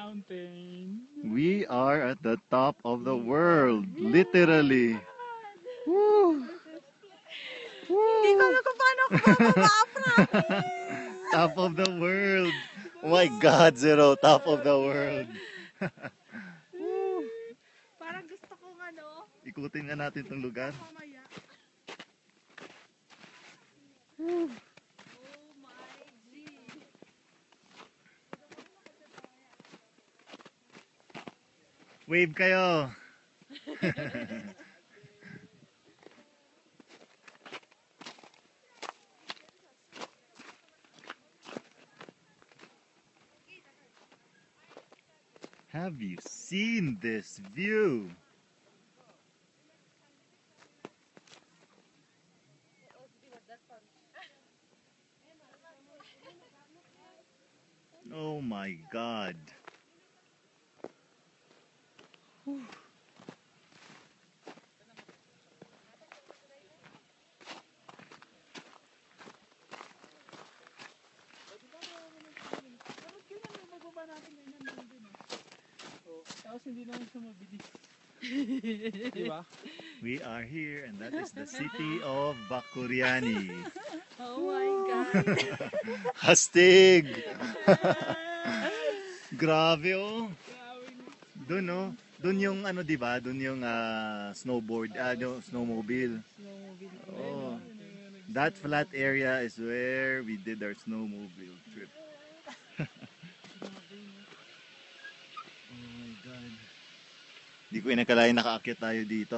mountain. We are at the top of the world, literally. Woo! Hindi ko Woo! alam kung paano ako bababa, promise. Top of the world. Oh my God, Zero, top of the world. Woo! Parang gusto kong ano, Ikutin nga natin tong lugar. mamaya. Oh my G. Wave kayo. Have you seen this view? Oh my God. Dapat kailan may magbaba natin ganyan din oh. Tapos hindi naman siya mabilis. Di ba? We are here and that is the city of Bakuriani. Oh my God. Hastig! Grabe oh. Doon oh. Doon yung ano 'di ba? Doon yung snowboard, yung snowmobile. Snowmobile. Oh. That flat area is where we did our snowmobile trip. Oh my God. Di ko inakalain nakaakyat tayo dito.